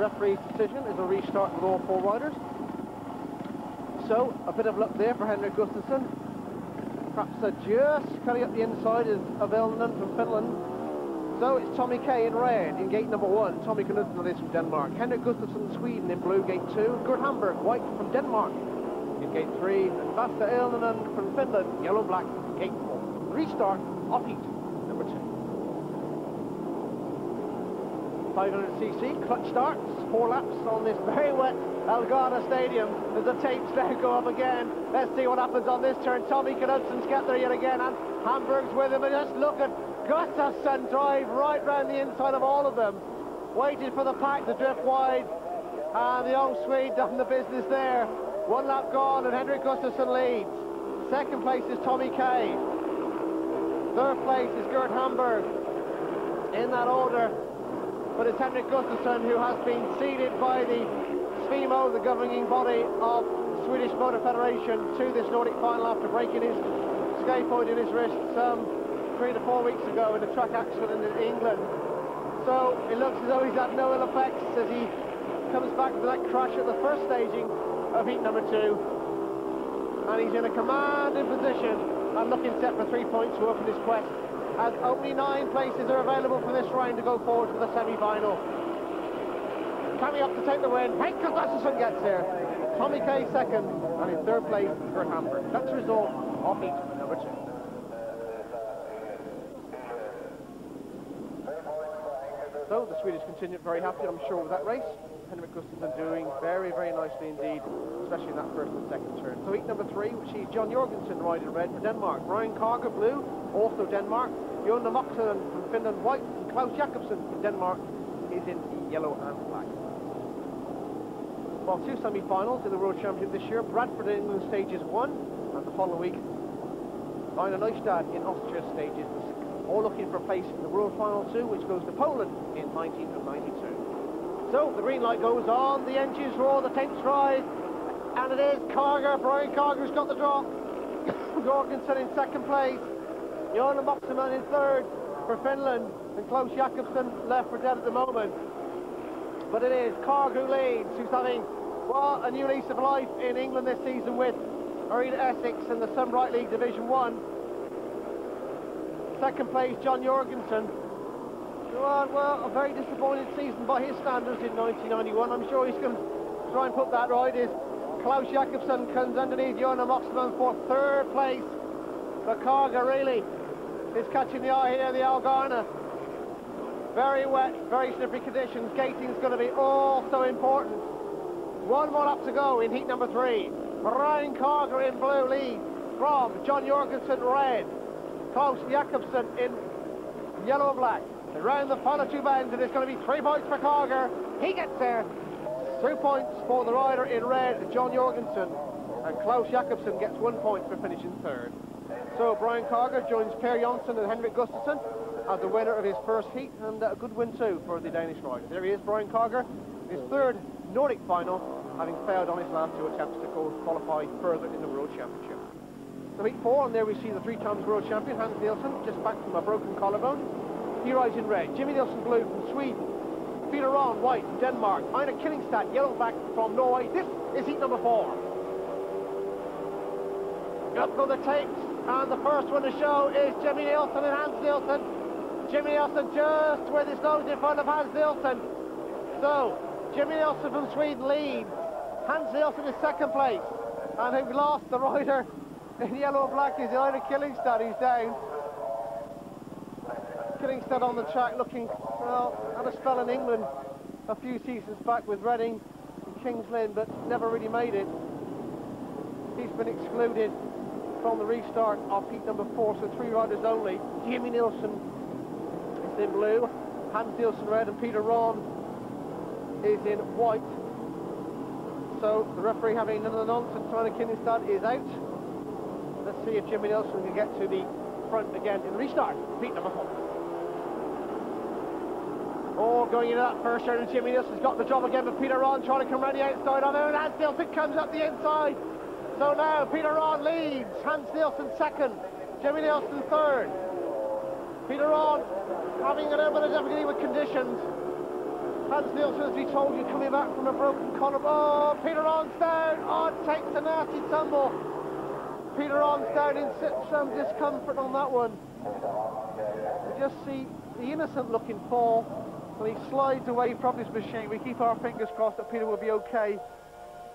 referee's decision is a restart with all four riders. So, a bit of luck there for Henrik Gustafsson. Perhaps just cutting up the inside of Elgane from Finland. So it's Tommy Kay in red in gate number 1. Tommy Knudsen is from Denmark. Henrik Gustafsson, Sweden in blue, gate 2. Gert Hamburg, white from Denmark in gate 3. And Vasta Elgane from Finland, yellow and black, gate 4. Restart of heat number 2. 500cc, clutch starts, 4 laps on this very wet Elgane Stadium as the tapes now go up again. Let's see what happens on this turn. Tommy Knudsen's got there yet again, and Hamburg's with him, and just look at Gustafsson drive right round the inside of all of them. Waited for the pack to drift wide, and the old Swede done the business there. 1 lap gone, and Henrik Gustafsson leads. Second place is Tommy Kay. Third place is Gert Hamburg. In that order. But it's Henrik Gustafsson who has been seeded by the SFIMO, the governing body of the Swedish Motor Federation, to this Nordic final after breaking his scaphoid in his wrist some 3 to 4 weeks ago in a truck accident in England. So it looks as though he's had no ill effects as he comes back from that crash at the first staging of heat number 2. And he's in a commanding position and looking set for 3 points worth in his quest, as only 9 places are available for this round to go forward to the semi-final. Coming up to take the win, Henrik Gustafsson gets there. Tommy Kay second, and in third place, Gert Hamburg. That's the result of heat number 2. So the Swedish continued very happy, I'm sure, with that race. Henrik Gustafsson doing very, very nicely indeed, especially in that first and second turn. So heat number 3, which is John Jorgensen riding red for Denmark. Brian Carger blue, also Denmark. Jonas Moxon from Finland white, and Klaus Jakobsen from Denmark is in yellow and black. Well, 2 semi-finals in the World Championship this year. Bradford in England stages 1, and the following week Wiener Neustadt in Austria stages 6. All looking for a place in the World Final 2, which goes to Poland in 1992. So the green light goes on, the engines roar, the tanks rise, and it is Carger, Brian Carger's got the drop. Jorgensen in second place, Jonas Moxon in third for Finland, and Klaus Jakobsen left for dead at the moment. But it is Carger who leads, who's having, well, a new lease of life in England this season with Arena Essex in the Sunbright League Division 1. Second place, John Jorgensen. Well, a very disappointing season by his standards in 1991. I'm sure he's going to try and put that right. Is Klaus Jakobsen comes underneath Jonas Moxon for third place. But Carger really is catching the eye here, the Elgane. Very wet, very slippery conditions. Gating's going to be all so important. 1 more lap to go in heat number 3. Brian Carger in blue leads from John Jorgensen red. Klaus Jakobsen in yellow and black. Around the final 2 bends, and it's going to be 3 points for Carger. He gets there. 2 points for the rider in red, John Jorgensen, and Klaus Jakobsen gets 1 point for finishing third. So Brian Carger joins Per Jonsson and Henrik Gustafsson as the winner of his first heat, and a good win too for the Danish rider. There he is, Brian Carger, his third Nordic final, having failed on his last 2 attempts to qualify further in the World Championship. So heat 4, and there we see the 3 times world champion Hans Nielsen, just back from a broken collarbone. He rides in red. Jimmy Nielsen blue from Sweden. Peter Ron white from Denmark. Einar Killingstad yellow back from Norway. This is heat number 4. Up go the tapes, and the first one to show is Jimmy Nielsen and Hans Nielsen. Jimmy Nielsen just with his nose in front of Hans Nielsen. So Jimmy Nielsen from Sweden leads. Hans Nielsen is second place, and who lost the rider in yellow and black is Einar Killingstad, who's down. Killingstad on the track looking, well, had a spell in England a few seasons back with Reading and Kings Lynn, but never really made it. He's been excluded from the restart of heat number 4, so 3 riders only. Jimmy Nielsen is in blue, Hans Nielsen red, and Peter Ron is in white. So the referee having none of the nonsense. Einar Killingstad is out. Let's see if Jimmy Nielsen can get to the front again in the restart, heat number 4. Oh, going into that first turn, and Jimmy Nielsen's got the job again, but Peter Ron trying to come around the outside on there, and Hans Nielsen comes up the inside. So now Peter Ron leads, Hans Nielsen second, Jimmy Nielsen third. Peter Ron having a little bit of difficulty with conditions. Hans Nielsen, as we told you, coming back from a broken collarbone. Oh, Peter Ron's down. Oh, takes a nasty tumble. Peter Ron's down in some discomfort on that one. You just see the innocent looking fall, and he slides away from his machine. We keep our fingers crossed that Peter will be okay.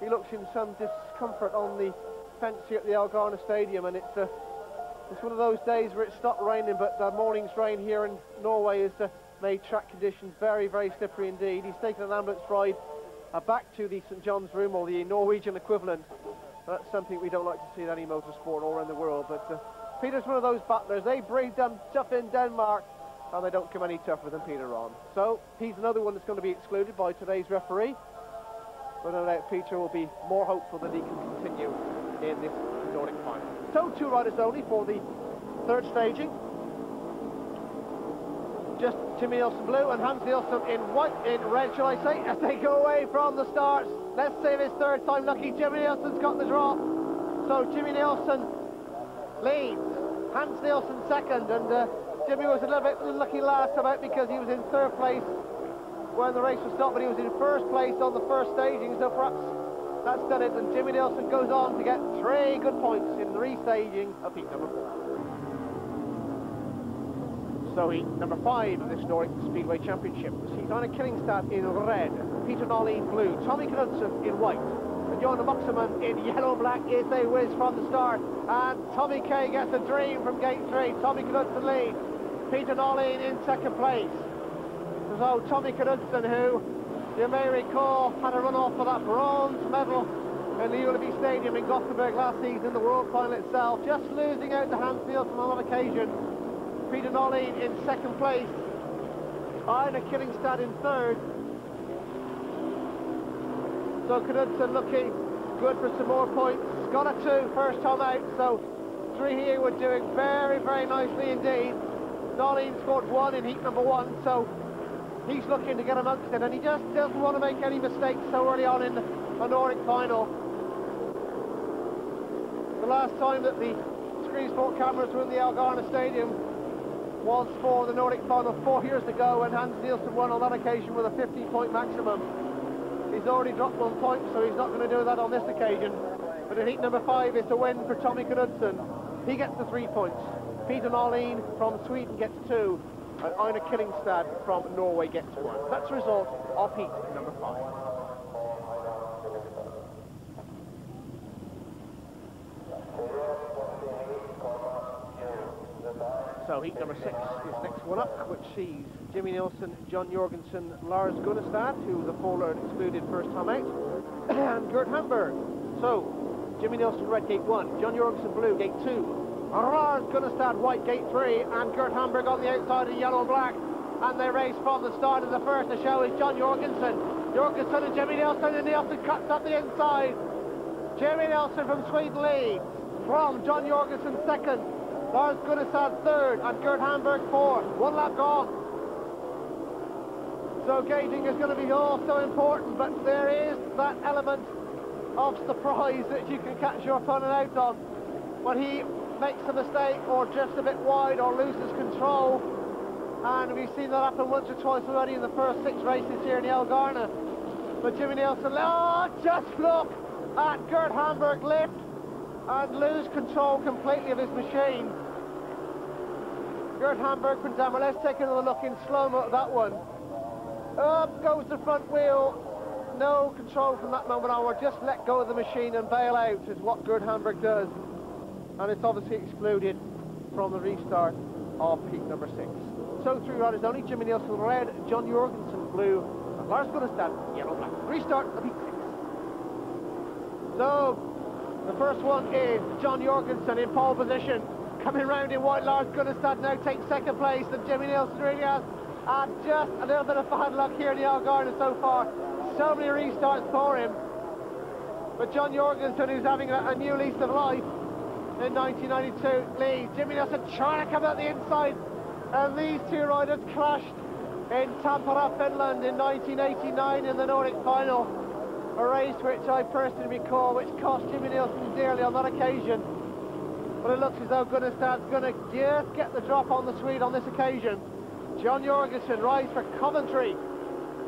He looks in some discomfort on the fence here at the Elgane Stadium, and it's one of those days where it stopped raining, but the morning's rain here in Norway has made track conditions very, very slippery indeed. He's taken an ambulance ride back to the St John's Room, or the Norwegian equivalent. That's something we don't like to see in any motorsport all around the world, but Peter's one of those battlers. They breed them tough in Denmark, and they don't come any tougher than Peter Ron. So he's another one that's going to be excluded by today's referee, but no doubt Peter will be more hopeful that he can continue in this Nordic final. So 2 riders only for the third staging. Just Jimmy Nielsen blue and Hans Nielsen in white, in red, shall I say, as they go away from the starts. Let's see if it's third time lucky. Jimmy Nielsen's got the drop. So Jimmy Nielsen leads, Hans Nielsen second, and Jimmy was a little bit unlucky last time out because he was in third place when the race was stopped, but he was in first place on the first staging, so perhaps that's done it, and Jimmy Nielsen goes on to get 3 good points in the restaging of heat number 4. So heat number 5 of this Nordic Speedway Championship sees Einar Killingstad in red, Peter Nolin blue, Tommy Knudsen in white, and Johan Moxeman in yellow and black as they whiz from the start. And Tommy K gets a dream from gate 3. Tommy Knudsen leads, Peter Nolin in second place. So Tommy Knudsen, who you may recall had a run-off for that bronze medal in the Ullevi Stadium in Gothenburg last season in the World Final itself, just losing out to Hans Nielsen on that occasion. Peter Nolin in second place, Einar Killingstad in third. So Knudsen looking good for some more points. Got a 2 first time out, so 3 here were doing very, very nicely indeed. Nolin scored 1 in heat number 1, so he's looking to get amongst it, and he just doesn't want to make any mistakes so early on in a Nordic final. The last time that the Screen Sport cameras were in the Elgane Stadium was for the Nordic final 4 years ago, when Hans Nielsen won on that occasion with a 15-point maximum. He's already dropped 1 point, so he's not going to do that on this occasion. But in heat number 5, it's a win for Tommy Knudsen. He gets the 3 points. Peter Nolin from Sweden gets 2, and Einar Killingstad from Norway gets 1. That's the result of heat number 5. So heat number 6 is next one up, which sees Jimmy Nielsen, John Jorgensen, Lars Gunnestad, who was a faller and excluded first time out, and Gert Hamburg. So Jimmy Nielsen red, gate 1, John Jorgensen blue, gate 2, Lars Gunnestad white, gate 3, and Gert Hamburg on the outside in yellow and black. And they race from the start of the first. The show is John Jorgensen. Jorgensen and Jimmy Nielsen, and Nielsen cuts up the inside. Jimmy Nielsen from Sweden leads from John Jorgensen second, Lars Gunnestad third, and Gert Hamburg fourth. 1 lap gone. So gauging is going to be also important, but there is that element of surprise that you can catch your opponent out on when he makes a mistake or drifts a bit wide or loses control. And we've seen that happen once or twice already in the first 6 races here in the Elgane. But Jimmy Nielsen, just look at Gert Hamburg lift and lose control completely of his machine. Gert Hamburg from Denmark. Let's take another look in slow-mo at that one. Up goes the front wheel. No control from that moment onward. Just let go of the machine and bail out is what Gert Hamburg does. And it's obviously excluded from the restart of heat number 6. So 3 riders only, Jimmy Nielsen red, John Jorgensen blue, and Lars Gunnestad yellow black. Restart of heat 6. So the first one is John Jorgensen in pole position. Coming round in white, Lars Gunnestad now takes second place, and Jimmy Nielsen really has just a little bit of bad luck here in the Elgane so far. So many restarts for him. But John Jorgensen, who's having a new lease of life in 1992, leads. Jimmy Nielsen trying to come out the inside. And these 2 riders clashed in Tampere, Finland in 1989 in the Nordic final. A race which I personally recall, which cost Jimmy Nielsen dearly on that occasion. But it looks as though Gunnestad's going to just get the drop on the Swede on this occasion. John Jorgensen rides for Coventry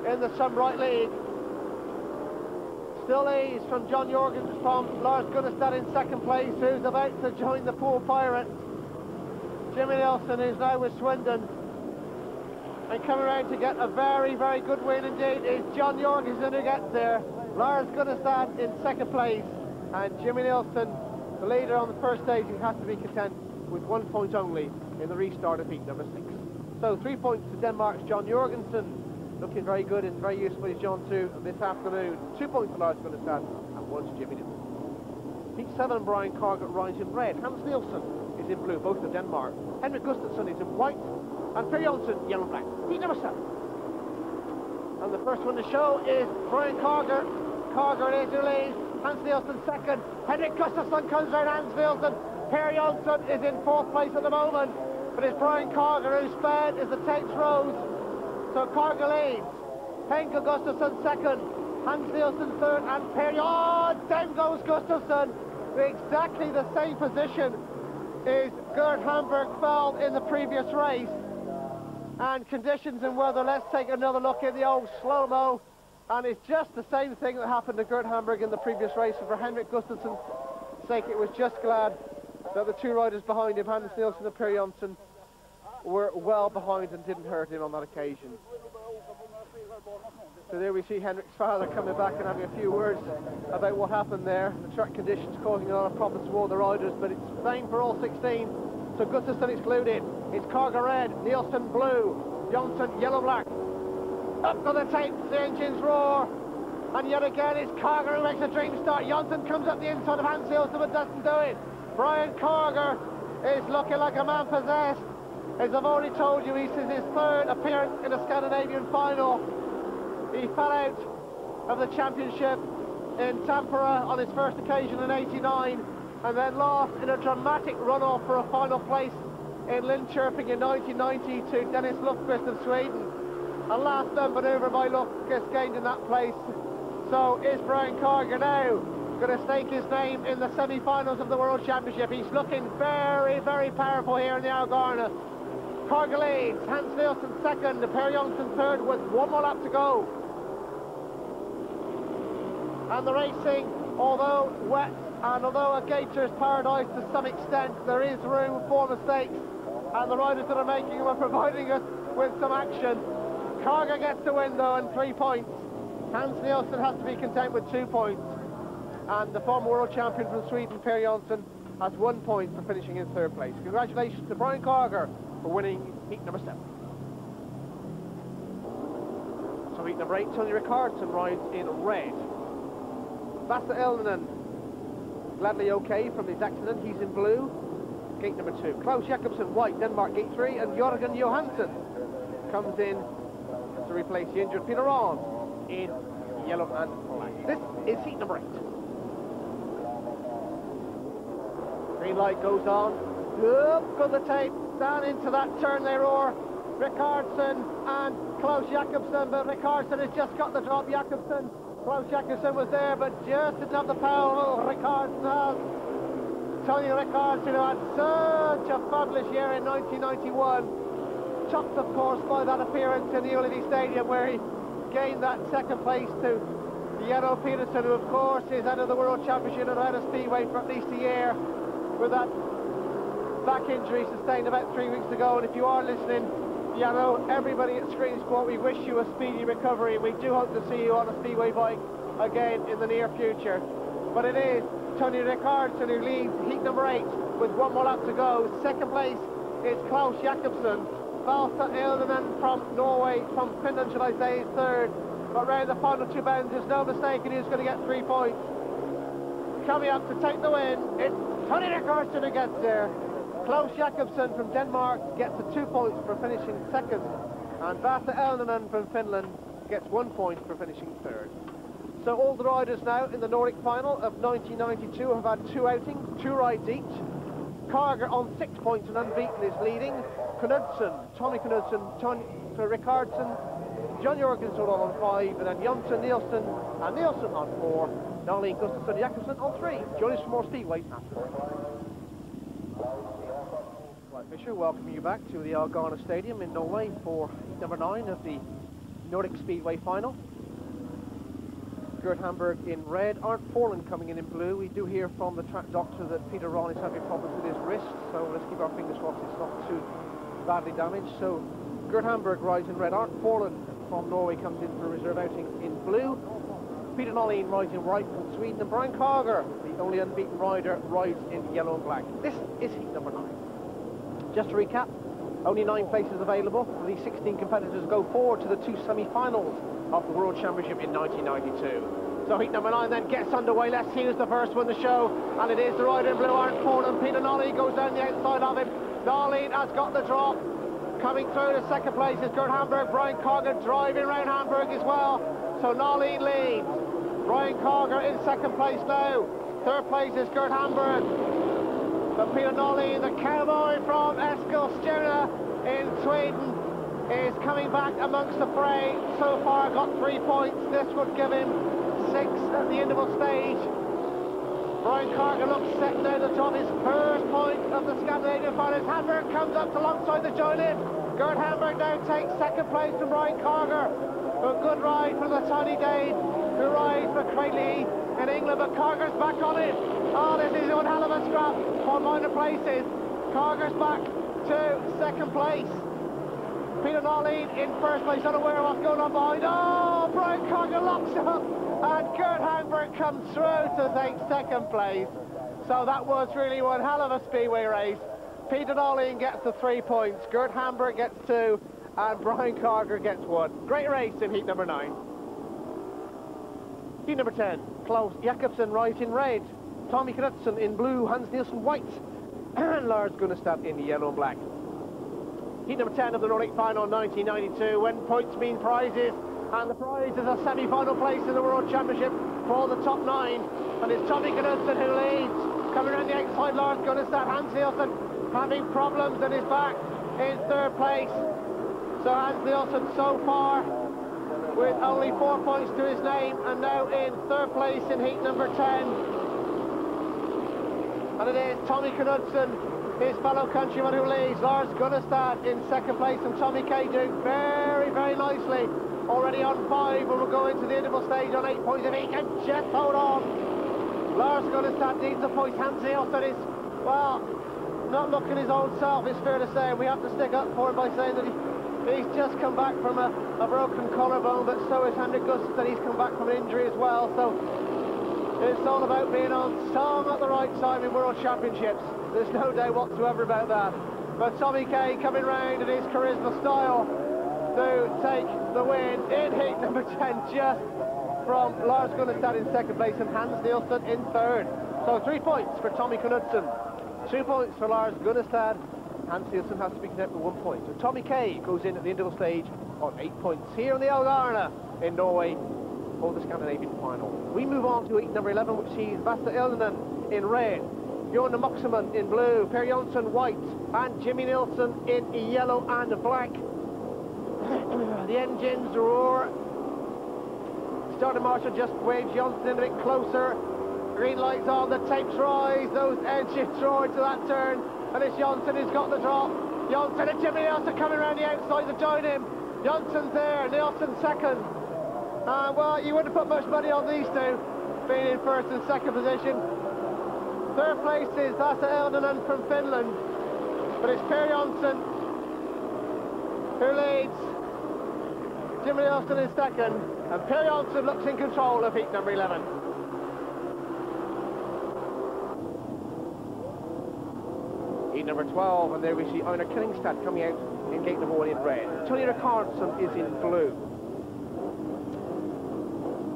in the Sunbright League. Still leads from John Jorgensen from Lars Gunnestad in second place, who's about to join the pool Pirates. Jimmy Neilson, who's now with Swindon, and coming around to get a very, very good win indeed is John Jorgensen, who gets there. Lars Gunnestad in second place, and Jimmy Neilson, the leader on the first stage, who has to be content with 1 point only in the restart of heat number 6. So 3 points to Denmark's John Jorgensen, looking very good and very useful. He's John too this afternoon. 2 points to Lars Gunnestad and 1 to Jimmy Neilson. Heat 7, Brian Carger rides in red. Hans Nielsen is in blue, both of Denmark. Henrik Gustafsson is in white, and Per Jonsson yellow and black. Heat number 7. And the first one to show is Brian Carger. Carger it is who leads. Hans Nielsen second. Henrik Gustafsson comes around Hans Nielsen. Per Jonsson is in fourth place at the moment, but it's Brian Carger who sped as the tapes rose. So Carger leads. Henrik Gustafsson second. Hans Nielsen third, and Per Jonsson. Then goes Gustafsson. Exactly the same position is Gerd Hamburg fouled in the previous race. And conditions and weather, let's take another look in the old slow-mo, and it's just the same thing that happened to Gerd Hamburg in the previous race, and for Henrik Gustafsson's sake, it was just glad that the two riders behind him, Hans Nielsen and Per Jonsson, were well behind and didn't hurt him on that occasion. So there we see Henrik's father coming back and having a few words about what happened there. The track conditions causing a lot of problems for all the riders, but it's same for all 16. So Gustafsson is glued in. It's Carger red, Nielsen blue, Jonsson yellow-black. Up to the tape, the engines roar. And yet again it's Carger who makes a dream start. Jonsson comes up the inside of Hans Nielsen but doesn't do it. Brian Carger is looking like a man possessed. As I've already told you, this is his third appearance in a Scandinavian final. He fell out of the championship in Tampere on his first occasion in '89, and then lost in a dramatic runoff for a final place in Linköping in 1990 to Dennis Lundqvist of Sweden. A last done manoeuvre by Lundqvist gained in that place. So is Brian Carger now going to stake his name in the semi-finals of the World Championship? He's looking very, very powerful here in the Elgane. Carger leads, Hans Nielsen second, Per Jonsson third with one more lap to go. And the racing, although wet and although a gator's paradise to some extent, there is room for mistakes, and the riders that are making them are providing us with some action. Carger gets the win though and 3 points. Hans Nielsen has to be content with 2 points, and the former world champion from Sweden, Per Jonsson, has 1 point for finishing in third place. Congratulations to Brian Carger for winning heat number 7. So heat number 8, Tony Rickardsson rides in red. Lasse Elgane, gladly okay from his accident, he's in blue. Gate number 2. Klaus Jakobsen, white, Denmark, gate 3, and Jørgen Johansen comes in to replace the injured Peter Rahn in yellow and black. This is heat number 8. Green light goes on. Up goes the tape, down into that turn they roar. Rickardsson and Klaus Jakobsen, but Rickardsson has just got the drop. Jakobsen, Klaus Jakobsen was there, but just didn't have the power. Rickardsson has. Tony Rickardsson, who had such a fabulous year in 1991, topped of course by that appearance in the Ullevi Stadium where he gained that second place to Jaro Peterson, who of course is out of the World Championship and out of Speedway for at least a year with that back injury sustained about 3 weeks ago. And if you are listening, Jaro, everybody at Screen Sport, we wish you a speedy recovery, and we do hope to see you on a Speedway bike again in the near future. But it is Tony Rickardsson who leads heat number 8 with 1 more lap to go. Second place is Klaus Jakobsen. Valsa Elgane from Norway, from Finland should I say, is third. But round the final 2 bends, there's no mistake, and he's going to get 3 points. Coming up to take the win, it's Tony Rickardsson who gets there. Klaus Jakobsen from Denmark gets the 2 points for finishing second, and Valsa Elgane from Finland gets 1 point for finishing third. So all the riders now in the Nordic final of 1992 have had 2 outings, 2 rides each. Carger on 6 points and unbeaten is leading. Knudsen, Tommy Knudsen, Tony Rickardsson, John Jorgensen all on 5, and then Jonsson, Nielsen, and Nielsen on 4. Nolly, Gustafsson, Jakobsen on 3. Join us for more Speedways after. Right, Fisher, welcoming you back to the Elgane Stadium in Norway for number 9 of the Nordic Speedway final. Gert Hamburg in red, Arndt Forlan coming in blue. We do hear from the track doctor that Peter Ron is having problems with his wrist, so let's keep our fingers crossed it's not too badly damaged. So Gert Hamburg rides in red, Arndt Forlan from Norway comes in for a reserve outing in blue. Peter Nolin rides in white from Sweden, and Brian Carger, the only unbeaten rider, rides in yellow and black. This is heat number 9. Just to recap, only 9 places available. The 16 competitors go forward to the 2 semi-finals of the World Championship in 1992. So heat number 9 then gets underway. Let's see who's the first one to show, and it is the rider in blue, Arndt Forlan. Peter Nolin goes down the outside of him. Nolin has got the drop. Coming through to second place is Gert Hamburg. Brian Carger driving around Hamburg as well. So Nolin leads. Brian Carger in second place now. Third place is Gert Hamburg. But Peter Nolin, the cowboy from Eskilstuna in Sweden, is coming back amongst the fray. So far got 3 points. This would give him 6 at the interval stage. Brian Carger looks set now to drop his first point of the Scandinavian finals. Hamburg comes up alongside to join in. Gert Hamburg now takes second place from Brian Carger. A good ride from the Tiny Dane, who rides for Cradley in England, but Carger's back on it. Oh, this is one hell of a scrap for minor places. Carger's back to second place. Peter Nolin in first place, unaware of what's going on behind. Oh, Brian Carger locks up, and Gert Hamburg comes through to take second place. So that was really one hell of a speedway race. Peter Nolin gets the 3 points, Gert Hamburg gets 2, and Brian Carger gets 1. Great race in heat number 9. Heat number 10, Klaus Jakobsen rides in red, Tommy Knudsen in blue, Hans Nielsen white, and Lars Gunnestad in yellow and black. Heat number 10 of the Nordic final 1992, when points mean prizes, and the prize is a semi-final place in the World Championship for the top 9, and it's Tommy Knudsen who leads. Coming around the outside, Lars Gunnestad, Hans Nielsen having problems in his back in third place. So Hans Nielsen so far with only 4 points to his name, and now in third place in heat number 10. And it is Tommy Knudsen, his fellow countryman, who leads. Lars Gunnestad in second place, and Tommy Kay doing very, very nicely. Already on 5, and we'll go into the interval stage on 8 points if he can just hold on. Lars Gunnestad needs a point. Hans Nielsen is, well, not looking his own self, it's fair to say, and we have to stick up for him by saying that he's just come back from a broken collarbone, but so is Henrik Gustafsson. He's come back from an injury as well, so it's all about being on song at the right time in World Championships. There's no doubt whatsoever about that. But Tommy Kay coming round in his charisma style to take the win in heat number 10, just from Lars Gunnestad in second place and Hans Nielsen in third. So 3 points for Tommy Knudsen, 2 points for Lars Gunnestad. Hans Nielsen has to be content with 1 point. So Tommy Kay goes in at the interval stage on 8 points here in the Elgane in Norway for the Scandinavian final. We move on to heat number 11, which sees Vasa Elgane in red, Bjorn Moxeman in blue, Per Jonsson white, and Jimmy Nielsen in yellow and black. The engines roar. Starting marshal just waves Jonsson in a bit closer. Green lights on, the tapes rise, those engines roar to that turn, and it's Jonsson who's got the drop. Jonsson and Jimmy Nielsen coming around the outside to join him. Jonsson's there, Nielsen second. Well, you wouldn't put much money on these two being in first and second position. Third place is Vasa Elgane from Finland, but it's Per Jonsson who leads. Jimmy Nielsen is second, and Per Jonsson looks in control of heat number 11. Heat number 12, and there we see Einar Killingstad coming out in gate number 1 in red. Tony Rickardson is in blue.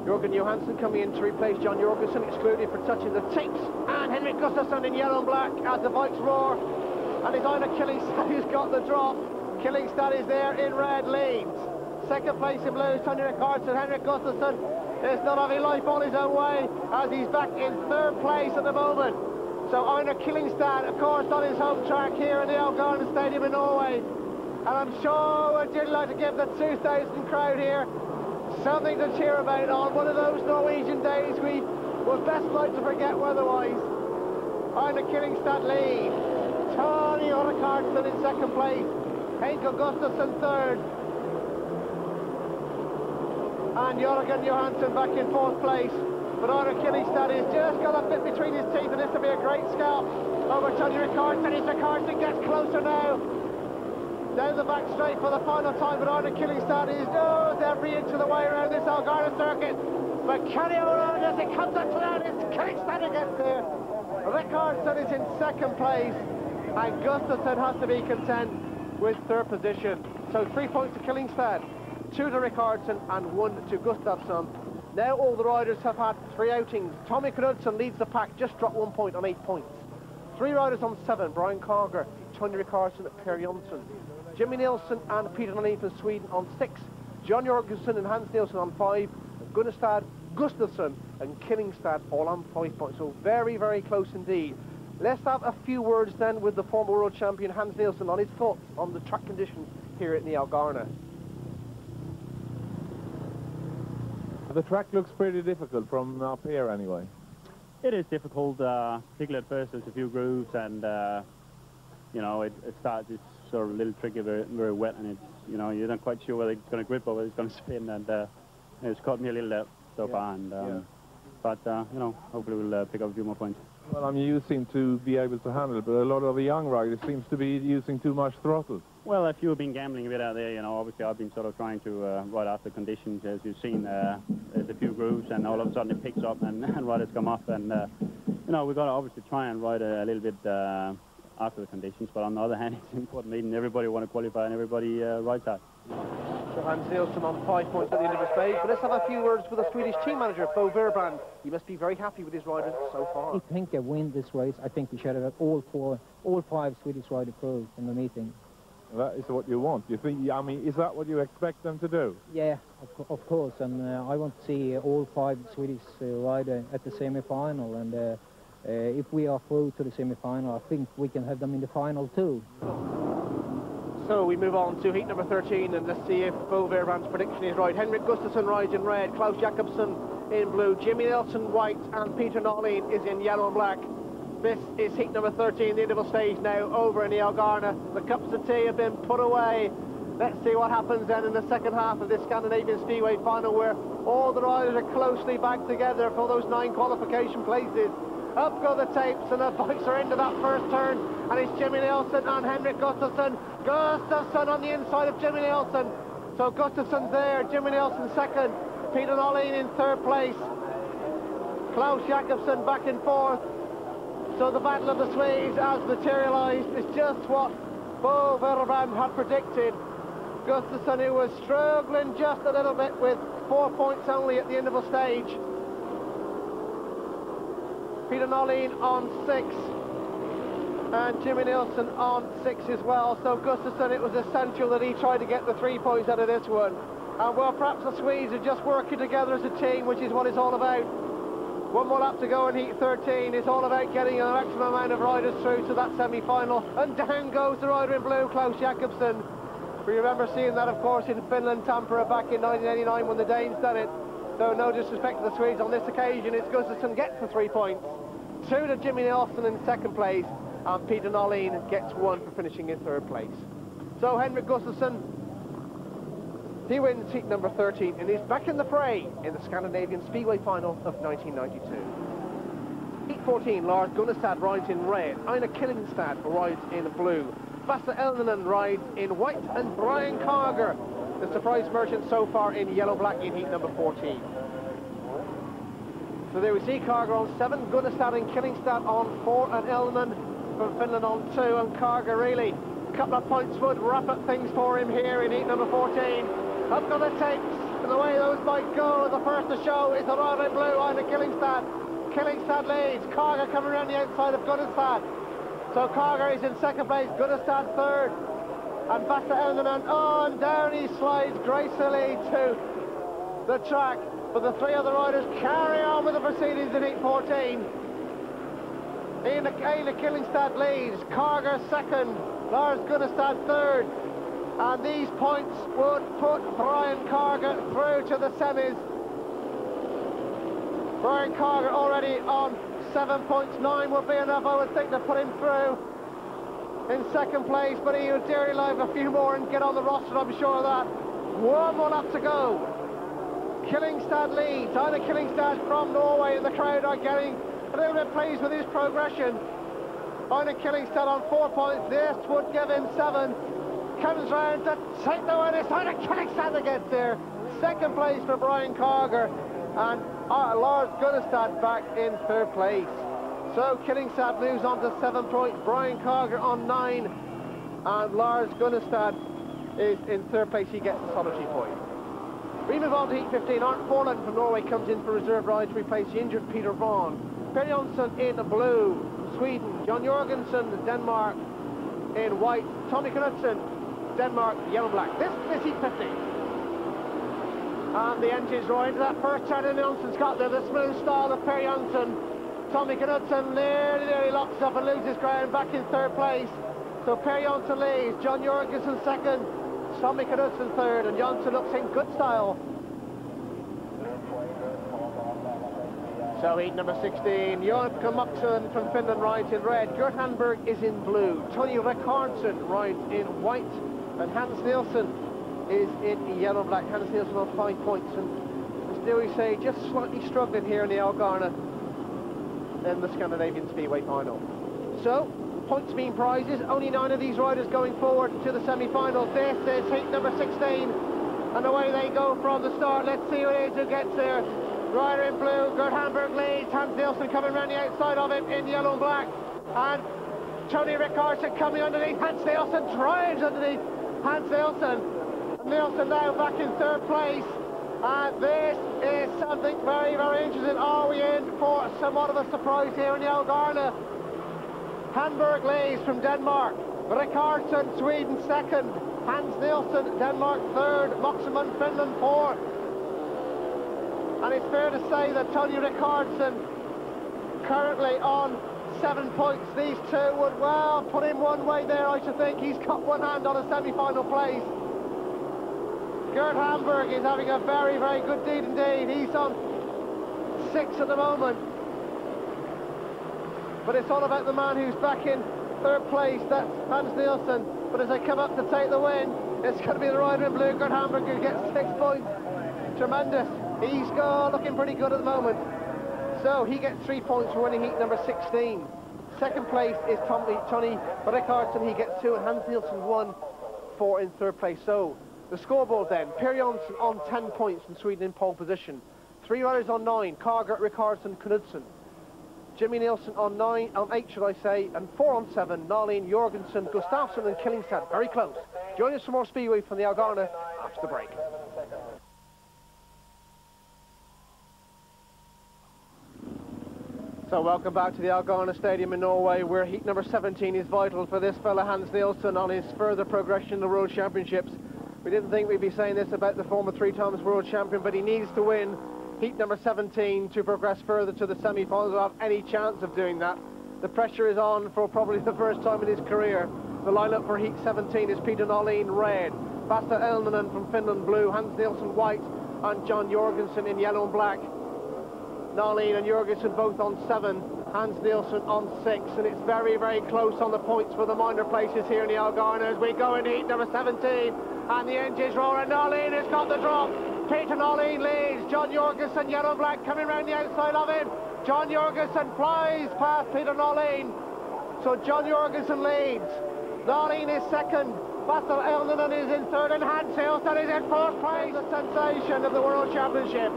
Jörgen Johansson coming in to replace John Jorgensen, excluded for touching the tapes, and Henrik Gustafsson in yellow and black as the bikes roar, and it's Einar Killingstad who's got the drop. Killingstad is there in red, leads. Second place in blue, Tony Rickardson. Henrik Gustafsson is not having life on his own way as he's back in third place at the moment. So Einar Killingstad, of course, on his home track here in the Elgane Stadium in Norway. And I'm sure would dearly like to give the 2,000 crowd here something to cheer about on one of those Norwegian days we would best like to forget weather-wise. Einar Killingstad lead. Tony Rickardson in second place. Henrik Gustafsson third. and Jørgen Johansen back in 4th place. But Einar Killingstad has just got a bit between his teeth, and this will be a great scalp over Tony Rickardson. Rickardson gets closer now. Down the back straight for the final time, but Einar Killingstad is knows every inch of the way around this Elgane circuit. But can he hold on as it comes up to that? It's Killingstad against there. Rickardson is in 2nd place, and Gustafsson has to be content with 3rd position. So 3 points to Killingstad, 2 to Rickardson, and 1 to Gustafsson. Now all the riders have had 3 outings. Tommy Knudsen leads the pack, just dropped 1 point on 8 points. 3 riders on 7, Brian Carger, Tony Rickardson, Per Jönsson. Jimmy Nielsen and Peter Nolin from Sweden on 6. John Jorgensen and Hans Nielsen on 5. Gunnestad, Gustafsson and Killingstad all on 5 points. So very, very close indeed. Let's have a few words then with the former world champion Hans Nielsen on his thoughts on the track conditions here at the Elgane. The track looks pretty difficult from up here anyway. It is difficult, particularly at first. There's a few grooves, and you know, it starts, it's sort of a little tricky, very, very wet, and it's, you know, you're not quite sure whether it's going to grip or whether it's going to spin, and it's caught me a little there so far, and but you know, hopefully we'll pick up a few more points. Well, I mean, you seem to be able to handle it, but a lot of the young riders seems to be using too much throttle. Well, if you've been gambling a bit out there, you know, obviously I've been sort of trying to ride out the conditions. As you've seen, there's a few grooves, and all of a sudden it picks up, and riders come off, and you know, we've got to obviously try and ride a little bit after the conditions, but on the other hand, it's important that everybody want to qualify and everybody rides out. So Hans Nielsen on 5 points at the end of the stage, but let's have a few words with the Swedish team manager, Bo Verbrand. He must be very happy with his riders so far. I think I win this race. I think we should have all 5 Swedish riders through in the meeting. That is what you want. You think? I mean, is that what you expect them to do? Yeah, of course. And I want to see all 5 Swedish riders at the semi-final. And if we are through to the semi-final, I think we can have them in the final too. So we move on to heat number 13, and let's see if Bo Verbrand's prediction is right. Henrik Gustafsson rides in red, Klaus Jakobsen in blue, Jimmy Nielsen white, and Peter Nolin is in yellow and black. This is heat number 13, the interval stage now over in the Elgane. The cups of tea have been put away. Let's see what happens then in the second half of this Scandinavian Speedway final, where all the riders are closely back together for those 9 qualification places. Up go the tapes, and the bikes are into that first turn, and it's Jimmy Nielsen and Henrik Gustafsson. Gustafsson on the inside of Jimmy Nielsen. So Gustafsson's there, Jimmy Nielsen second, Peter Nolin in 3rd place, Klaus Jakobsen back in 4th. So the battle of the Swedes has materialised. It's just what Bo Verbrand had predicted. Gustafsson, who was struggling just a little bit with 4 points only at the end of the stage. Peter Nolin on 6, and Jimmy Nielsen on 6 as well. So Gustafsson, it was essential that he tried to get the 3 points out of this one. And well, perhaps the Swedes are just working together as a team, which is what it's all about. One more lap to go in heat 13. It's all about getting an maximum amount of riders through to that semi-final. And down goes the rider in blue, Klaus Jakobsen. We remember seeing that, of course, in Finland, Tampere back in 1989 when the Danes done it. So no disrespect to the Swedes on this occasion. It's Gustafsson gets the 3 points. 2 to Jimmy Nielsen in 2nd place, and Peter Nolin gets 1 for finishing in 3rd place. So Henrik Gustafsson, he wins heat number 13 and is back in the fray in the Scandinavian Speedway final of 1992. Heat 14, Lars Gunnestad rides in red, Einar Killingstad rides in blue, Lasse Elgane rides in white, and Brian Carger, the surprise merchant so far, in yellow-black in heat number 14. So there we see Carger on 7, Gunnestad and Killingstad on 4, and Elgane from Finland on 2, and Carger really a couple of points would wrap up things for him here in heat number 14. Up go the tapes, and the way those might go, the first to show is the rider in blue, Einar Killingstad. Killingstad leads, Carger coming around the outside of Gunnestad. So Carger is in 2nd place, Gunnestad 3rd, and Lasse Elgane, and down he slides gracefully to the track. But the 3 other riders carry on with the proceedings in heat 14. Einar Killingstad leads, Carger 2nd, Lars Gunnestad 3rd. And these points would put Brian Carger through to the semis. Brian Carger already on 7 points, 9 would be enough, I would think, to put him through in 2nd place, but he would dearly like a few more and get on the roster, I'm sure of that. 1 more lap to go Killingstad leads. Einar Killingstad from Norway, and the crowd are getting a little bit pleased with his progression. Einar Killingstad on 4 points. This would give him 7. Comes round to take the win. It's Einar Killingstad that gets there. Second place for Brian Carger, and Lars Gunnestad back in third place. So Killingstad moves on to 7 points. Brian Carger on 9, and Lars Gunnestad is in third place. He gets a solitary point. We move on to heat 15. Arnt Forland from Norway comes in for reserve ride to replace the injured Peter Vaughan. Per Jonsson in blue from Sweden. John Jorgensen, Denmark, in white. Tommy Knudsen, Denmark, yellow and black. This is heat 15. And the engines roar into that first turn, and Nelson's got there. The smooth style of Per Jonsson. Tommy Knudsen nearly locks up and loses ground, back in third place. So Per Jonsson leads, John Jorgensen second, Tommy Knudsen third, and Jonsson looks in good style. So heat number 16, Johan Kamuksen from Finland rides in red, Gert Hanberg is in blue, Tony Rickardson rides in white, and Hans Nielsen is in yellow and black. Hans Nielsen on 5 points, and as Dewey say, just slightly struggling here in the Elgane in the Scandinavian Speedway final. So, points mean prizes, only 9 of these riders going forward to the semi-finals. This is heat number 16, and away they go from the start. Let's see who it is who gets there. Rider in blue, Gert Hanberg leads, Hans Nielsen coming around the outside of him in yellow and black, and Tony Rickardson coming underneath. Hans Nielsen drives underneath Hans Nielsen. Nielsen now back in third place, and this is something very, very interesting. Are we in for somewhat of a surprise here in the Elgane? Hanberg leads from Denmark, Rickardson, Sweden second, Hans Nielsen, Denmark third, Moxeman, Finland fourth. And it's fair to say that Tony Rickardson currently on 7 points. These two would well put him one way there, I should think. He's got one hand on a semi-final place. Gert Hanberg is having a very, very good deed indeed. He's on 6 at the moment. But it's all about the man who's back in third place, that's Hans Nielsen. But as they come up to take the win, it's going to be the rider in blue, Gert Hanberg, who gets 6 points. Tremendous. He's looking pretty good at the moment. So he gets 3 points for winning heat number 16. Second place is Tony Rickardson, he gets 2, and Hans Nielsen 1 for in third place. So the scoreboard then, Per Jonsson on 10 points from Sweden in pole position. 3 riders on 9, Carger, Rickardson, Knudsen. Jimmy Nielsen on 8 should I say, and 4 on 7, Nalin, Jorgensen, Gustafsson and Killingstad, very close. Join us for more Speedway from the Elgane after the break. So welcome back to the Elgane Stadium in Norway, where heat number 17 is vital for this fella Hans Nielsen on his further progression in the World Championships. We didn't think we'd be saying this about the former 3 times world champion, but he needs to win heat number 17 to progress further to the semi-finals without any chance of doing that. The pressure is on for probably the first time in his career. The lineup for heat 17 is Peter Nalin red, Vasa Elnanen from Finland blue, Hans Nielsen white, and John Jorgensen in yellow and black. Nalin and Jorgensen both on 7, Hans Nielsen on 6, and it's very, very close on the points for the minor places here in the Elgane as we go into heat number 17, and the engines roar, and Nalin has got the drop. Peter Nalin leads, John Jorgensen, yellow and black, coming round the outside of him. John Jorgensen flies past Peter Nalin, so John Jorgensen leads. Nalin is second, Vassal Elnanen is in third, and Hans Nielsen is in fourth place. The sensation of the World Championship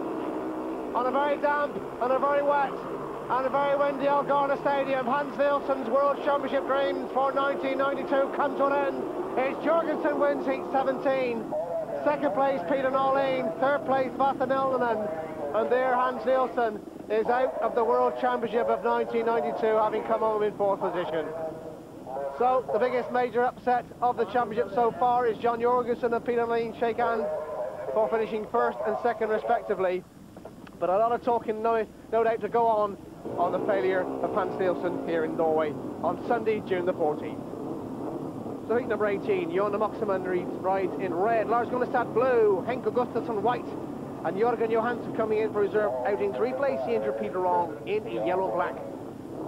on a very damp and a very wet and a very windy Elgane Stadium. Hans Nielsen's World Championship dreams for 1992 come to an end. It's Jorgensen wins heat 17. Second place Peter Nalin, third place Vassal Elnanen, and there Hans Nielsen is out of the World Championship of 1992, having come home in fourth position. So the biggest major upset of the championship so far is John Jorgensen and Peter Nalin shake hands for finishing first and second respectively. But a lot of talking, no doubt, to go on the failure of Hans Nielsen here in Norway on Sunday, June the 14th. So heat number 18, Johan Moxeman rides in red, Lars Gunnestad blue, Henko Gustafsson white, and Jørgen Johansson coming in for reserve outing to replace the injured Peter Wrong in yellow black.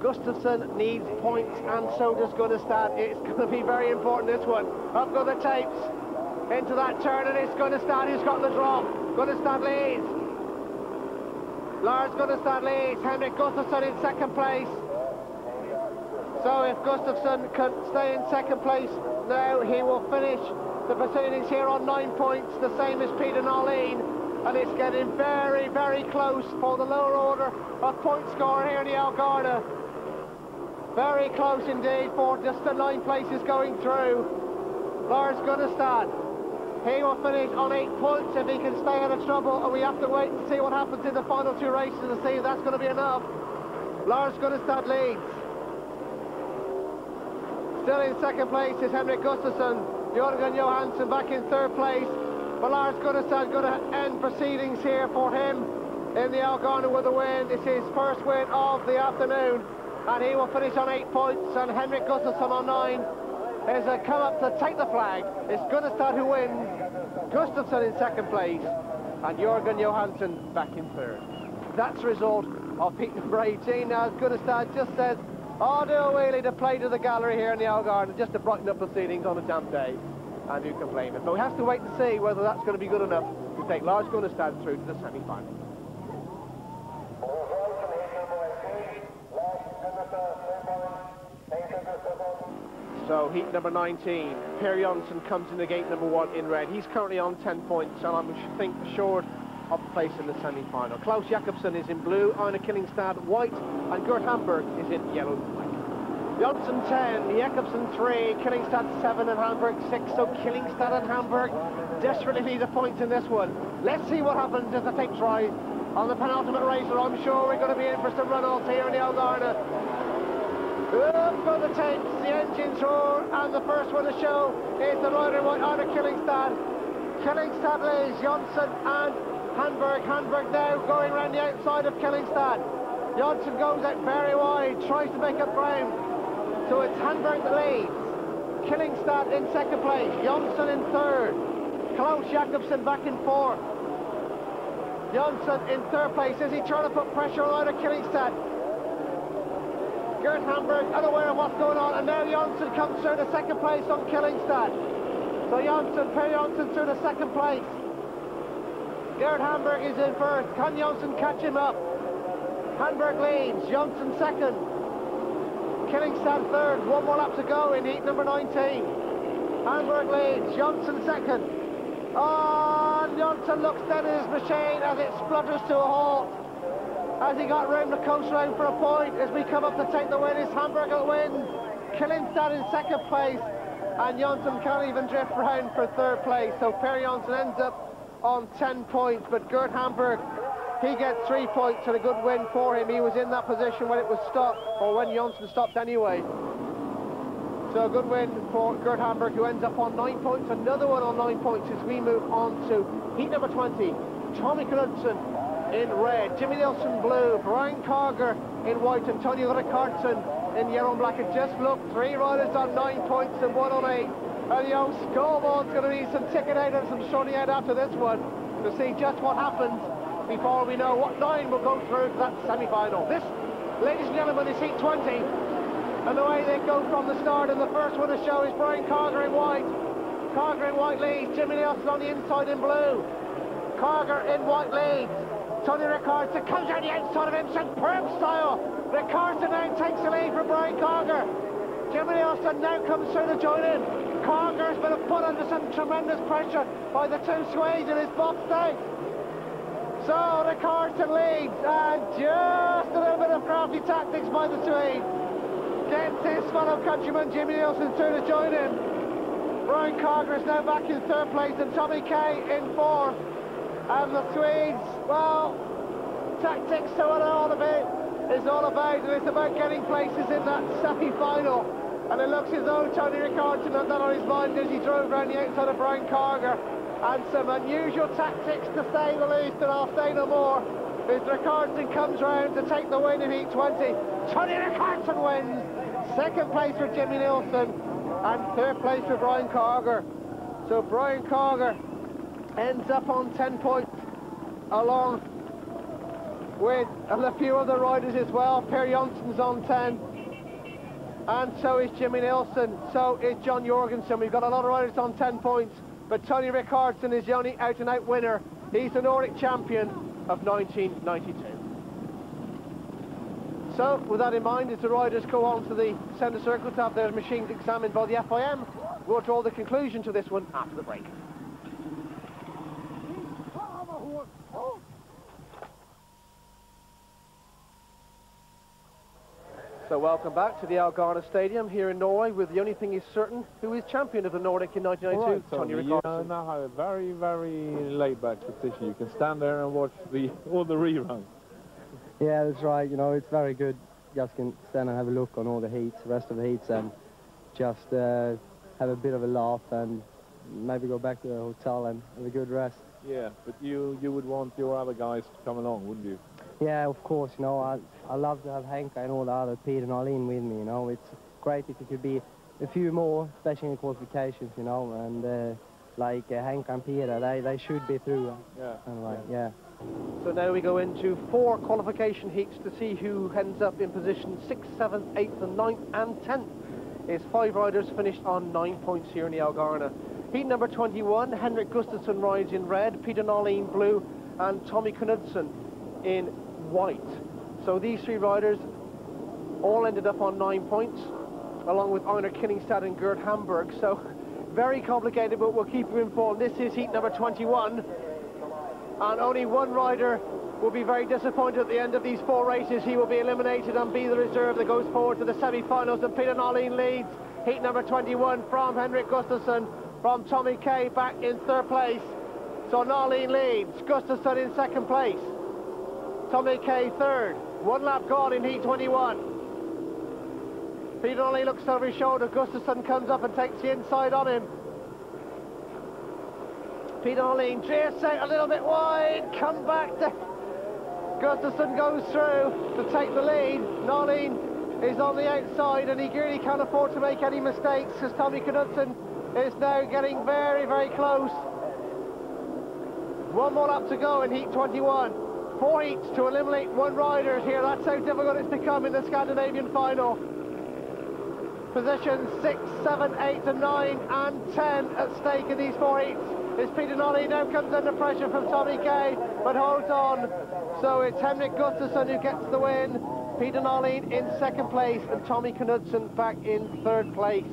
Gustafsson needs points, and so does Gunnestad. It's going to be very important, this one. Up go the tapes into that turn, and it's Gunnestad who's got the drop. Gunnestad leads. Lars Gunnestad leads, Henrik Gustafsson in second place. So if Gustafsson can stay in second place now, he will finish the proceedings here on 9 points, the same as Peter Nolleen. And it's getting very, very close for the lower order of point score here in the Elgane. Very close indeed for just the 9 places going through. Lars Gunnestad, he will finish on 8 points if he can stay out of trouble, and we have to wait and see what happens in the final 2 races to see if that's going to be enough. Lars Gunnestad leads. Still in second place is Henrik Gustafsson. Jørgen Johansson back in third place. But Lars Gunnestad going to end proceedings here for him in the Elgane with a win. It's his first win of the afternoon, and he will finish on 8 points, and Henrik Gustafsson on 9. There's a come up to take the flag. It's Gunnestad who wins, Gustafsson in second place, and Jørgen Johansson back in third. That's the result of heat number 18. Now Gunnestad just says, "I'll do a wheelie to play to the gallery here in the Elgane, just to brighten up proceedings on a damp day." And who can blame it? But we have to wait and see whether that's going to be good enough to take Lars Gunnestad through to the semi-final. So heat number 19, Per Jonsson comes into gate number 1 in red. He's currently on 10 points, and I'm assured of a place in the semi-final. Klaus Jakobsen is in blue, Einar Killingstad white, and Gert Hamburg is in yellow and black. Jonsson 10, Jakobsen 3, Killingstad 7 and Hamburg 6. So Killingstad and Hamburg desperately need a point in this one. Let's see what happens as the tapes rise on the penultimate racer. I'm sure we're going to be in for some run-outs here in the Elgane. Up for the tapes, the engines roar, and the first one to show is the rider in white, Einar Killingstad. Killingstad leads Jonsson and Hamburg. Hamburg now going around the outside of Killingstad. Jonsson goes out very wide, tries to make up ground. So it's Hamburg that leads. Killingstad in second place, Jonsson in third. Klaus Jakobsen back in fourth. Jonsson in third place. Is he trying to put pressure on Einar Killingstad? Gert Hamburg unaware of what's going on, and now Jonsson comes through to second place on Killingstad. So Per Jonsson through to second place. Gert Hamburg is in first. Can Jonsson catch him up? Hamburg leads, Jonsson second. Killingstad third, 1 more lap to go in heat number 19. Hamburg leads, Jonsson second. Oh, and Jonsson looks dead at his machine as it splutters to a halt. As he got round the coast round for a point, as we come up to take the win, is Hamburg will win. Killingstad in second place, and Jonsson can't even drift round for third place. So Per Jonsson ends up on 10 points, but Gert Hamburg, he gets 3 points and a good win for him. He was in that position when it was stopped, or when Jonsson stopped anyway. So a good win for Gert Hamburg, who ends up on 9 points. Another one on 9 points as we move on to heat number 20. Tommy Knudsen in red, Jimmy Neilson blue, Brian Carger in white, and Tony Rickardson in yellow and black. And just look, 3 riders on 9 points and 1 on 8. And the old scoreboard's going to need some ticking out and some sorting out after this one to see just what happens before we know what 9 will go through to that semi-final. This, ladies and gentlemen, is heat 20, and the way they go from the start, and the first one to show is Brian Carger in white. Carger in white leads, Jimmy Neilson on the inside in blue. Carger in white leads. Tony Rickardson comes out the outside of him, superb style. Rickardson now takes the lead from Brian Carger. Jimmy Neilson now comes through to join in. Carger's been put under some tremendous pressure by the 2 Swedes in his boxed out. So Rickardson leads, and just a little bit of crafty tactics by the Swede gets his fellow countryman Jimmy Neilson through to join him. Brian Carger is now back in third place, and Tommy Kay in fourth. And the Swedes, well, tactics to what all of it is all about, and it's about getting places in that semi-final. And it looks as though Tony Rickardson had that on his mind as he drove around the outside of Brian Carger. And some unusual tactics, to say the least, and I'll say no more, as Rickardson comes round to take the win in heat 20. Tony Rickardson wins. Second place for Jimmy Neilson, and third place for Brian Carger. So Brian Carger ends up on 10 points, along with a few other riders as well. Per Jonsson's on 10, and so is Jimmy Neilson, so is John Jorgensen. We've got a lot of riders on 10 points, but Tony Rickardson is the only out-and-out winner. He's the Nordic champion of 1992. So, with that in mind, as the riders go on to the centre circle to have their machines examined by the FIM, we'll draw the conclusion to this one after the break. So welcome back to the Elgane Stadium here in Norway, with the only thing is certain, who is champion of the Nordic in 1992, Tony Rickardson. You now have a very, very laid-back position. You can stand there and watch all the reruns. Yeah, that's right. You know, it's very good. Just can stand and have a look on all the heats, the rest of the heats, and just have a bit of a laugh and maybe go back to the hotel and have a good rest. Yeah, but you would want your other guys to come along, wouldn't you? Yeah, of course. You know, I love to have Henka and all the other Peter and Arlene with me. You know, it's great if it could be a few more, especially in the qualifications. You know, and like Henka and Peter, they should be through. Yeah. Anyway, yeah. So now we go into 4 qualification heats to see who ends up in position 6th, 7th, 8th and 9th and 10th. It's 5 riders finished on 9 points here in the Elgane. Heat number 21, Henrik Gustafsson rides in red, Peter Nolin blue and Tommy Knudsen in white. So these 3 riders all ended up on 9 points, along with Einar Killingstad and Gerd Hamburg. So very complicated, but we'll keep you informed. This is heat number 21. And only one rider will be very disappointed at the end of these 4 races. He will be eliminated and be the reserve that goes forward to the semi-finals. And Peter Nolin leads heat number 21 from Henrik Gustafsson, from Tommy Kay back in 3rd place. So Nolin leads, Gustafsson in 2nd place, Tommy Kay 3rd. 1 lap gone in heat 21. Peter Nolin looks over his shoulder. Gustafsson comes up and takes the inside on him. Peter Nolin drifts out a little bit wide, come back to... Gustafsson goes through to take the lead. Nolin is on the outside and he really can't afford to make any mistakes, as Tommy Knudsen is now getting very, very close. 1 more lap to go in heat 21. 4 heats to eliminate 1 rider here. That's how difficult it's become in the Scandinavian final. Positions 6, 7, 8 and 9 and 10 at stake in these 4 heats. It's Peter Nolin now comes under pressure from Tommy Kay, but holds on. So it's Henrik Gustafsson who gets the win. Peter Nolin in 2nd place and Tommy Knudsen back in 3rd place.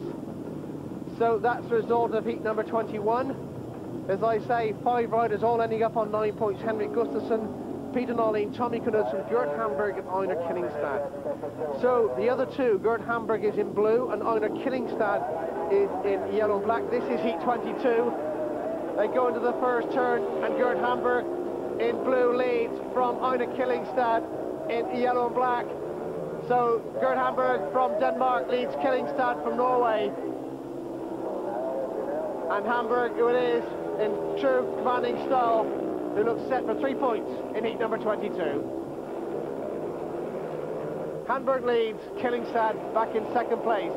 So that's the result of heat number 21. As I say, 5 riders all ending up on 9 points. Henrik Gustafsson, Peter Nolin, Tommy Knudsen, Gerd Hamburg and Einar Killingstad. So the other 2, Gerd Hamburg is in blue and Einar Killingstad is in yellow and black. This is heat 22. They go into the first turn and Gerd Hamburg in blue leads from Einar Killingstad in yellow and black. So Gerd Hamburg from Denmark leads Killingstad from Norway. And Hamburg, who it is, in true commanding style, who looks set for 3 points in heat number 22. Hamburg leads, Killingstad back in 2nd place.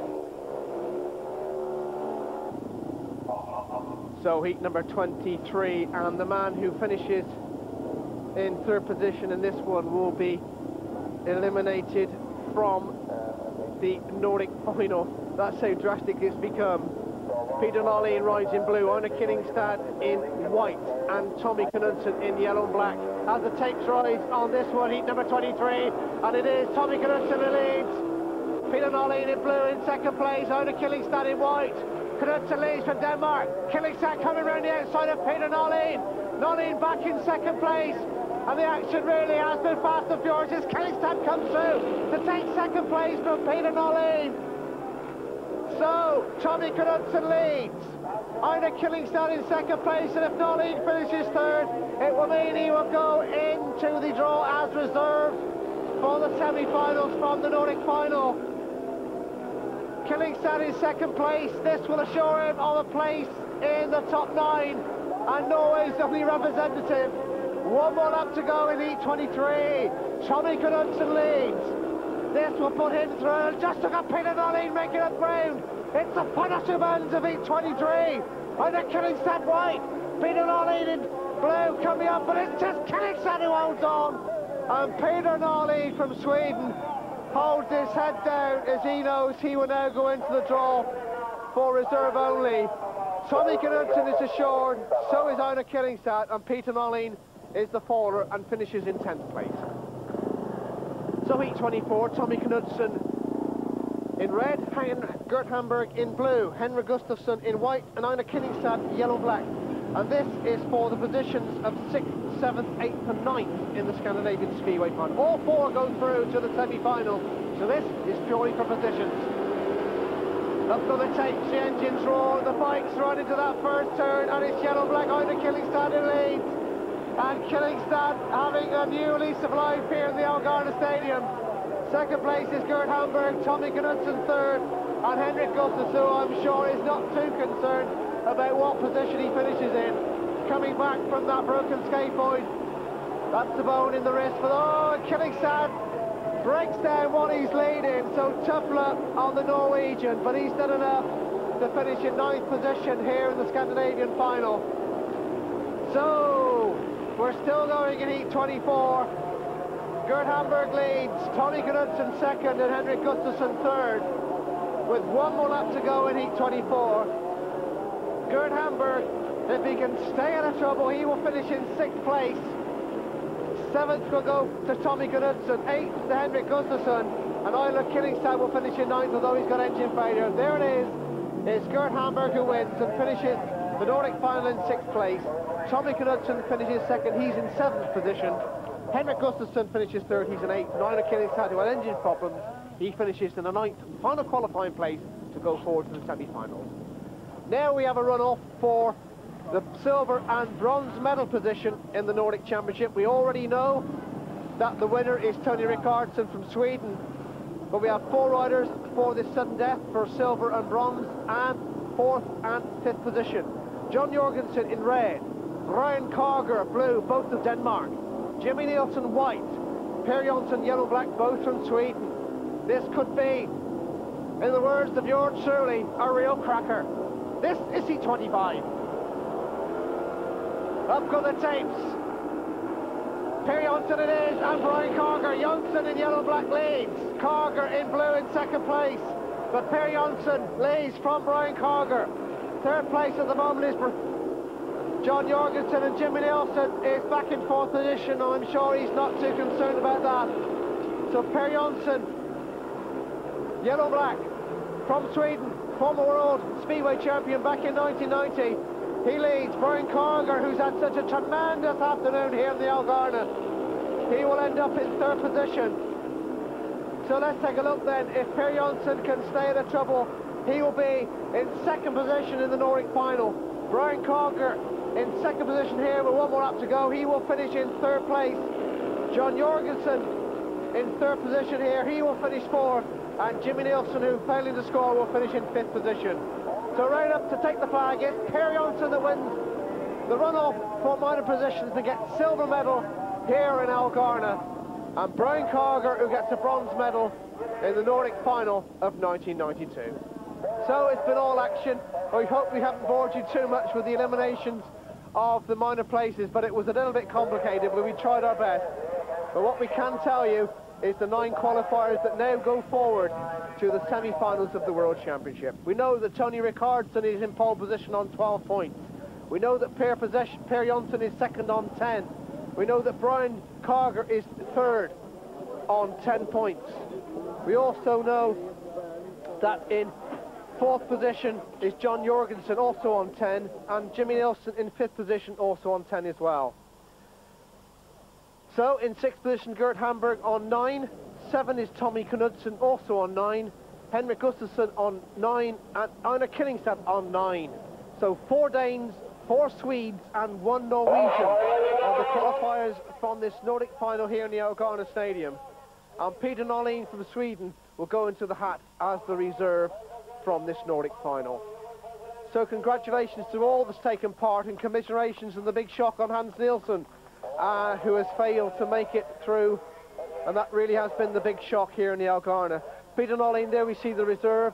So heat number 23, and the man who finishes in 3rd position in this one will be eliminated from the Nordic final. That's how drastic it's become. Peter Nolin rides in blue, Einar Killingstad in white and Tommy Knudsen in yellow and black. As the tapes rise on this one, heat number 23, and it is Tommy Knudsen who leads. Peter Nolin in blue in 2nd place, Einar Killingstad in white. Knudsen leads from Denmark. Killingstad coming round the outside of Peter Nolin. Nolin back in 2nd place. And the action really has been fast and furious as Killingstad comes through to take 2nd place from Peter Nolin. So, Tommy Knudsen leads. Einar Killingstad in 2nd place, and if Nolin finishes 3rd, it will mean he will go into the draw as reserved for the semi-finals from the Nordic final. Killingstad in 2nd place. This will assure him of a place in the top 9 and Norway's only representative. 1 more lap to go in heat 23. Tommy Knudsen leads. This will put him through. Just took up Peter Nolin making up ground. It's the final 2 bands of heat 23. Einar Killingstad white. Peter Nolin in blue coming up, but it's just Killingstad who holds on. And Peter Nolin from Sweden holds his head down as he knows he will now go into the draw for reserve only. Tommy Knudsen is assured, so is Einar Killingstad, and Peter Nolin is the faller and finishes in 10th place. So heat 24, Tommy Knudsen in red, Gert Hamburg in blue, Henrik Gustafsson in white, and Einar Kinningstad yellow-black. And this is for the positions of 6th, 7th, 8th and 9th in the Scandinavian Speedway final. All four go through to the semi-final, so this is purely for positions. Up go the tapes, the engines roar, the bikes right into that first turn, and it's yellow-black Einar Kinningstad in lead. And Kinningstad having a new lease of life here in the Elgane Stadium. Second place is Gert Hamburg, Tommy Knudsen third, and Henrik Gustafsson, who I'm sure is not too concerned about what position he finishes in. Coming back from that broken scaphoid, that's the bone in the wrist, but oh, Kinningstad breaks down what he's leading, so tough luck on the Norwegian, but he's done enough to finish in 9th position here in the Scandinavian final. So, we're still going in heat 24. Gert Hamburg leads, Tommy Knudsen second and Henrik Gustafsson third, with one more lap to go in heat 24. Gert Hamburg, if he can stay out of trouble, he will finish in 6th place. 7th will go to Tommy Knudsen, 8th to Henrik Gustafsson, and Einar Kinningstad will finish in 9th, although he's got engine failure. There it is. It's Gert Hamburg who wins and finishes the Nordic final in 6th place. Tommy Knudsen finishes second, he's in 7th position. Henrik Gustafsson finishes third, he's in 8th. And Einar Kinningstad, who had engine problems, he finishes in the 9th, final qualifying place to go forward to the semi-finals. Now we have a run-off for the silver and bronze medal position in the Nordic Championship. We already know that the winner is Tony Rickardsson from Sweden, but we have 4 riders for this sudden death for silver and bronze, and 4th and 5th position. John Jorgensen in red, Ryan Carger blue, both of Denmark, Jimmy Nielsen white, Per Jonsson yellow-black, both from Sweden. This could be, in the words of yours truly, a real cracker. This is heat 25. Up go the tapes. Per Jonsson it is, and Brian Carger. Jonsson in yellow-black leads. Carger in blue in second place. But Per Jonsson leads from Brian Carger. Third place at the moment is John Jorgensen, and Jimmy Nielsen is back in 4th position. I'm sure he's not too concerned about that. So Per Jonsson, yellow-black, from Sweden, former world speedway champion back in 1990. He leads. Brian Carger, who's had such a tremendous afternoon here in the Elgane, he will end up in 3rd position. So let's take a look then. If Per Jonsson can stay out of trouble, he will be in 2nd position in the Nordic final. Brian Carger in 2nd position here with one more lap to go. He will finish in 3rd place. John Jorgensen in 3rd position here. He will finish 4th. And Jimmy Nielsen, who failing to score, will finish in 5th position. So right up to take the flag, it's Per Jonsson that wins the run-off for minor positions to get silver medal here in Elgane. And Brian Carger, who gets a bronze medal in the Nordic final of 1992. So it's been all action. We hope we haven't bored you too much with the eliminations of the minor places, but it was a little bit complicated, but we tried our best. But what we can tell you is the 9 qualifiers that now go forward to the semi-finals of the World Championship. We know that Tony Rickardsson is in pole position on 12 points. We know that Per Jonsson is 2nd on 10. We know that Brian Carger is 3rd on 10 points. We also know that in 4th position is John Jorgensen, also on 10, and Jimmy Nielsen in 5th position, also on 10 as well. So in 6th position, Gert Hamburg on 9, 7 is Tommy Knudsen, also on 9, Henrik Gustafsson on 9, and Einar Kinningstad on 9. So 4 Danes, 4 Swedes, and 1 Norwegian are the qualifiers from this Nordic final here in the Elgane Stadium. And Peter Norlin from Sweden will go into the hat as the reserve from this Nordic final. So congratulations to all that's taken part, and commiserations and the big shock on Hans Nielsen, who has failed to make it through, and that really has been the big shock here in the Elgane. Peter Norlin, there we see the reserve.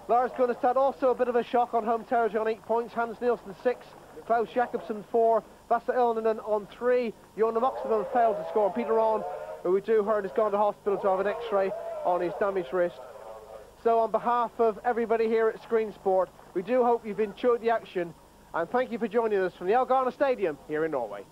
Lars Gunnestad, also a bit of a shock on home territory on 8 points. Hans Nielsen 6, Klaus Jakobsen 4, Vasa Ilnanen on 3, Jonas Moxman failed to score. Peter Rahn, who we do heard has gone to hospital to have an x-ray on his damaged wrist. So on behalf of everybody here at Screen Sport, we do hope you've enjoyed the action, and thank you for joining us from the Elgane Stadium here in Norway.